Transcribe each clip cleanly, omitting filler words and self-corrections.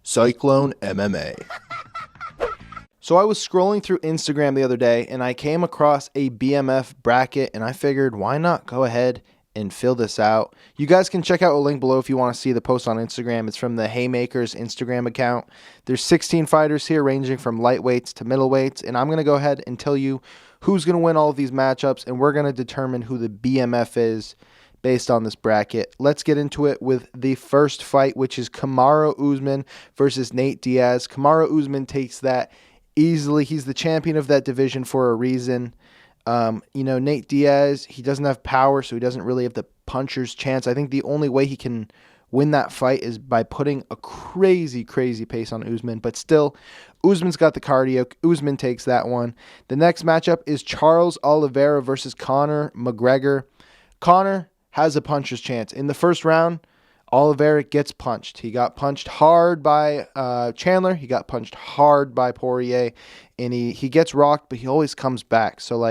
Cyclone MMA. So I was scrolling through Instagram the other day and I came across a BMF bracket and I figured why not go ahead and fill this out. You guys can check out a link below if you want to see the post on Instagram. It's from the Haymakers Instagram account. There's 16 fighters here ranging from lightweights to middleweights, and I'm going to go ahead and tell you who's going to win all of these matchups, and we're going to determine who the BMF is based on this bracket. Let's get into it with the first fight, which is Kamaru Usman versus Nate Diaz. Kamaru Usman takes that easily. He's the champion of that division for a reason. Nate Diaz, he doesn't have power, so he doesn't really have the puncher's chance. I think the only way he can win that fight is by putting a crazy pace on Usman. But still, Usman's got the cardio. Usman takes that one. The next matchup is Charles Oliveira versus Conor McGregor. Conor has a puncher's chance. In the first round, Oliveira gets punched. He got punched hard by Chandler. He got punched hard by Poirier. And he gets rocked, but he always comes back. So,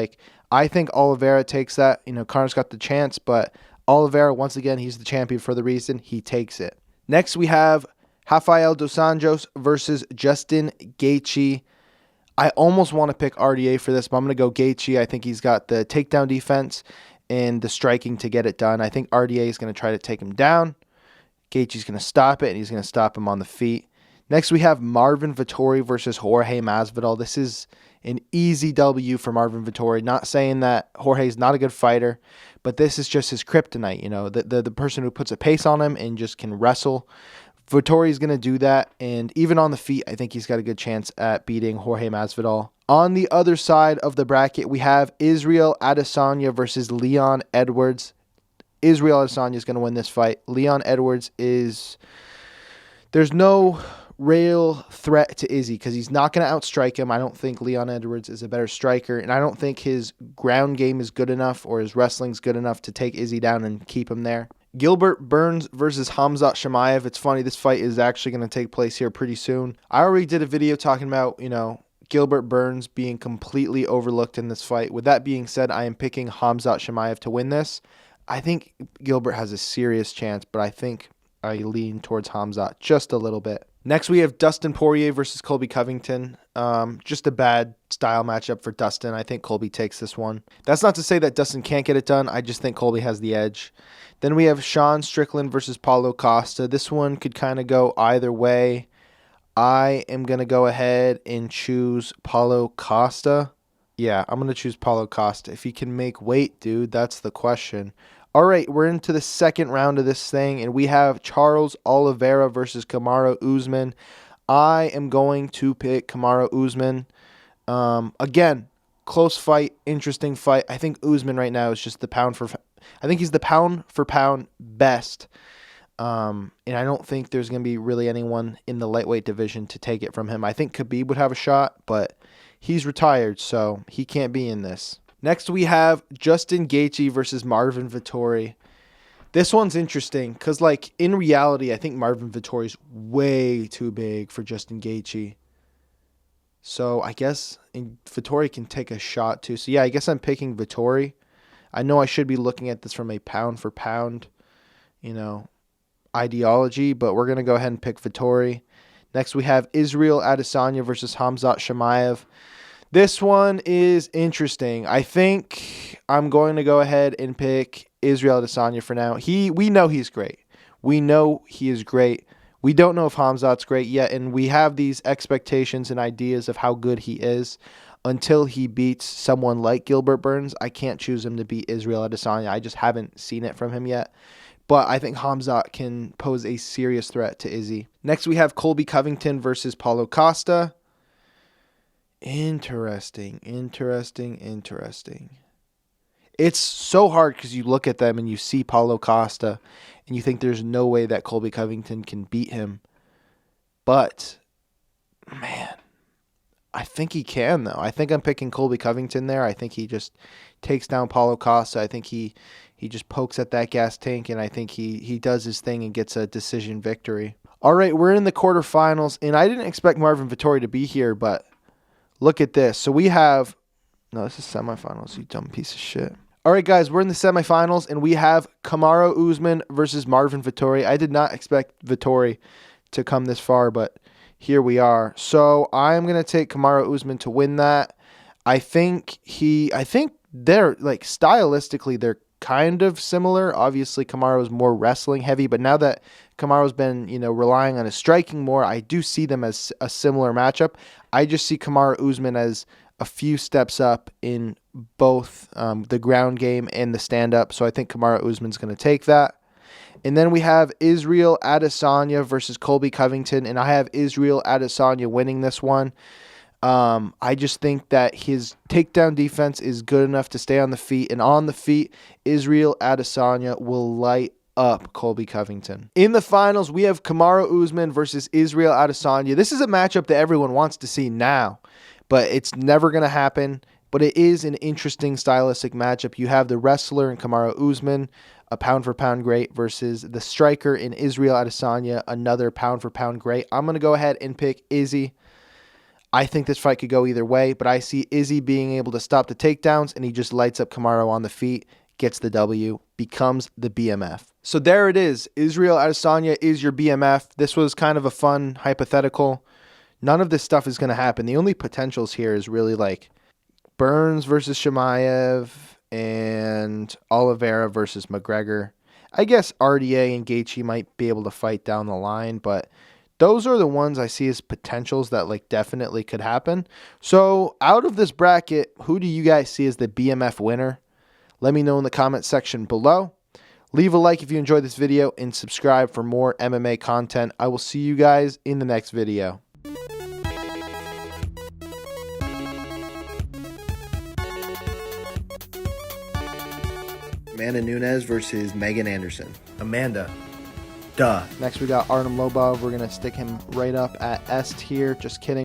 I think Oliveira takes that. Conor's got the chance, but Oliveira, once again, he's the champion for the reason. He takes it. Next, we have Rafael dos Anjos versus Justin Gaethje. I almost want to pick RDA for this, but I'm going to go Gaethje. I think he's got the takedown defense and the striking to get it done. I think RDA is going to try to take him down. Gaethje's going to stop it, and he's going to stop him on the feet. Next, we have MARVIN VETTORI versus Jorge Masvidal. This is an easy W for MARVIN VETTORI. Not saying that Jorge's not a good fighter, but this is just his kryptonite. The person who puts a pace on him and just can wrestle. Vettori's going to do that, and even on the feet, I think he's got a good chance at beating Jorge Masvidal. On the other side of the bracket, we have Israel Adesanya versus Leon Edwards. Israel Adesanya is going to win this fight. Leon Edwards there's no real threat to Izzy because he's not going to outstrike him. I don't think Leon Edwards is a better striker, and I don't think his ground game is good enough or his wrestling's good enough to take Izzy down and keep him there. Gilbert Burns versus Khamzat Chimaev. It's funny, this fight is actually going to take place here pretty soon. I already did a video talking about, Gilbert Burns being completely overlooked in this fight. With that being said, I am picking Khamzat Chimaev to win this. I think Gilbert has a serious chance, but I think I lean towards Khamzat just a little bit. Next, we have Dustin Poirier versus Colby Covington. Just a bad style matchup for Dustin. I think Colby takes this one. That's not to say that Dustin can't get it done. I just think Colby has the edge. Then we have Sean Strickland versus Paulo Costa. This one could kind of go either way. I am going to go ahead and choose Paulo Costa. Yeah, I'm going to choose Paulo Costa. If he can make weight, dude, that's the question. All right, we're into the second round of this thing, and we have Charles Oliveira versus Kamaru Usman. I am going to pick Kamaru Usman. Again, close fight, interesting fight. I think Usman right now is just I think he's the pound for pound best. And I don't think there's going to be really anyone in the lightweight division to take it from him. I think Khabib would have a shot, but he's retired, so he can't be in this. Next, we have Justin Gaethje versus MARVIN VETTORI. This one's interesting because, in reality, I think MARVIN VETTORI is way too big for Justin Gaethje. So I guess Vettori can take a shot too. So yeah, I guess I'm picking Vettori. I know I should be looking at this from a pound for pound, ideology, but we're going to go ahead and pick Vettori. Next, we have Israel Adesanya versus Khamzat Chimaev. This one is interesting. I think I'm going to go ahead and pick Israel Adesanya for now. We know he's great. We know he is great. We don't know if Khamzat's great yet, and we have these expectations and ideas of how good he is until he beats someone like Gilbert Burns. I can't choose him to beat Israel Adesanya. I just haven't seen it from him yet. But I think Khamzat can pose a serious threat to Izzy. Next, we have Colby Covington versus Paulo Costa. Interesting. It's so hard because you look at them and you see Paulo Costa and you think there's no way that Colby Covington can beat him. But, man, I think he can, though. I think I'm picking Colby Covington there. I think he just takes down Paulo Costa. I think he just pokes at that gas tank, and I think he does his thing and gets a decision victory. All right, we're in the quarterfinals, and I didn't expect MARVIN VETTORI to be here, but look at this. So we have... No, this is semifinals, you dumb piece of shit. All right, guys, we're in the semifinals, and we have Kamaru Usman versus MARVIN VETTORI. I did not expect Vettori to come this far, but here we are. So I'm going to take Kamaru Usman to win that. I think they're like stylistically, they're kind of similar. Obviously, Kamaru is more wrestling heavy, but now that Kamaru's been, relying on his striking more, I do see them as a similar matchup. I just see Kamaru Usman as a few steps up in both the ground game and the stand-up, so I think Kamaru Usman's going to take that. And then we have Israel Adesanya versus Colby Covington, and I have Israel Adesanya winning this one. I just think that his takedown defense is good enough to stay on the feet, and on the feet, Israel Adesanya will light up Colby Covington. In the finals, we have Kamaru Usman versus Israel Adesanya. This is a matchup that everyone wants to see now, but it's never going to happen. But it is an interesting stylistic matchup. You have the wrestler in Kamaru Usman, a pound-for-pound great, versus the striker in Israel Adesanya, another pound-for-pound great. I'm going to go ahead and pick Izzy. I think this fight could go either way, but I see Izzy being able to stop the takedowns, and he just lights up Kamaru on the feet, gets the W, becomes the BMF. So there it is. Israel Adesanya is your BMF. This was kind of a fun hypothetical. None of this stuff is going to happen. The only potentials here is really like Burns versus Chimaev and Oliveira versus McGregor. I guess RDA and Gaethje might be able to fight down the line, but those are the ones I see as potentials that like definitely could happen. So out of this bracket, who do you guys see as the BMF winner? Let me know in the comment section below. Leave a like if you enjoyed this video and subscribe for more MMA content. I will see you guys in the next video. Amanda Nunes versus Megan Anderson. Amanda. Duh. Next we got Artem Lobov. We're going to stick him right up at S tier. Just kidding.